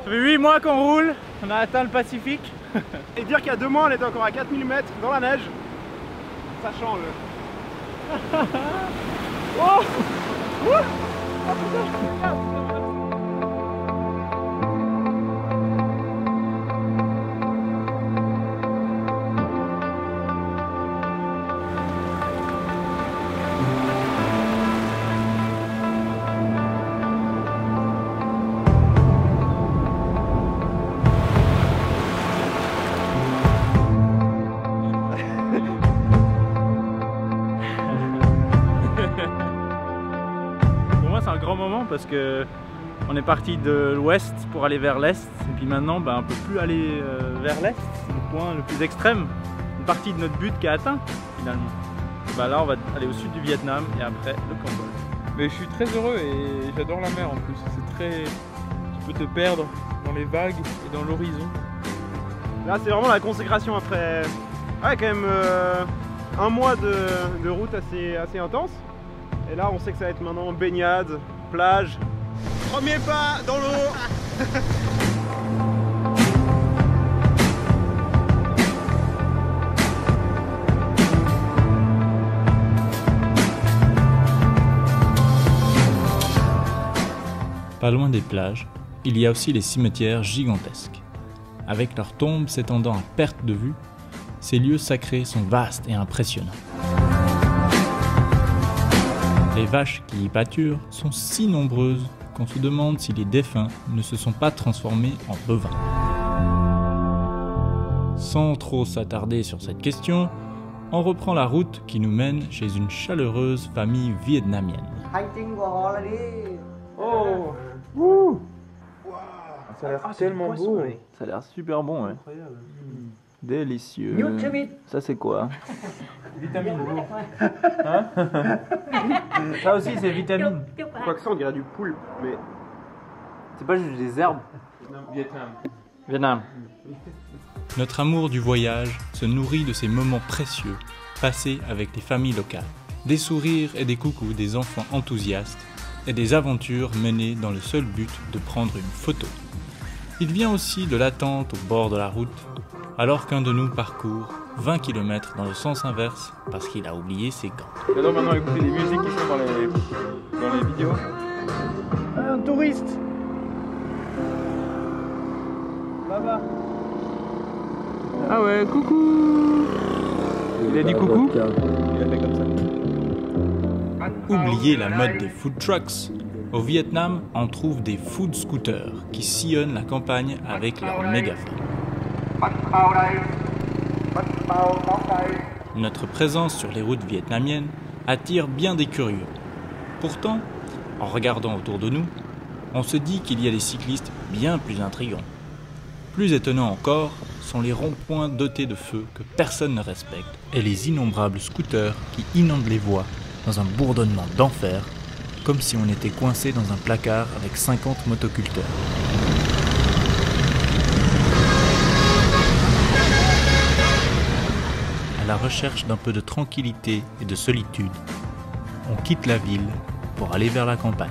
Ça fait 8 mois qu'on roule, on a atteint le Pacifique. Et dire qu'il y a 2 mois on était encore à 4000 mètres dans la neige, ça change. Oh Pour moi c'est un grand moment parce que on est parti de l'ouest pour aller vers l'est et puis maintenant on ne peut plus aller vers l'est, c'est le point le plus extrême, une partie de notre but qui est atteint finalement. Là on va aller au sud du Vietnam et après le Cambodge. Mais je suis très heureux et j'adore la mer en plus, c'est très... tu peux te perdre dans les vagues et dans l'horizon. Là c'est vraiment la consécration après quand même un mois de route assez intense. Et là on sait que ça va être maintenant baignade, plage. Premier pas dans l'eau. Pas loin des plages, il y a aussi les cimetières gigantesques. Avec leurs tombes s'étendant à perte de vue, ces lieux sacrés sont vastes et impressionnants. Les vaches qui y pâturent sont si nombreuses qu'on se demande si les défunts ne se sont pas transformés en bovins. Sans trop s'attarder sur cette question, on reprend la route qui nous mène chez une chaleureuse famille vietnamienne. Oh ça a l'air tellement beau. Ça a l'air super bon, ouais. Incroyable. Délicieux. Ça c'est quoi? Vitamine. Hein? Ça aussi c'est vitamine. Quoi que ça on dirait du poulpe, mais C'est pas juste des herbes. Vietnam. Vietnam. Notre amour du voyage se nourrit de ces moments précieux passés avec les familles locales. Des sourires et des coucous des enfants enthousiastes et des aventures menées dans le seul but de prendre une photo. Il vient aussi de l'attente au bord de la route, alors qu'un de nous parcourt 20 km dans le sens inverse parce qu'il a oublié ses gants. J'adore maintenant écouter les musiques qui sont dans les vidéos. un touriste. Là-bas. Ah ouais, coucou. Il a dit coucou. Il a fait comme ça. Oubliez la mode des food trucks. Au Vietnam, on trouve des food scooters qui sillonnent la campagne avec leur mégaphone. Notre présence sur les routes vietnamiennes attire bien des curieux. Pourtant, en regardant autour de nous, on se dit qu'il y a des cyclistes bien plus intrigants. Plus étonnant encore sont les ronds-points dotés de feux que personne ne respecte et les innombrables scooters qui inondent les voies dans un bourdonnement d'enfer, comme si on était coincé dans un placard avec 50 motoculteurs. À la recherche d'un peu de tranquillité et de solitude, on quitte la ville pour aller vers la campagne.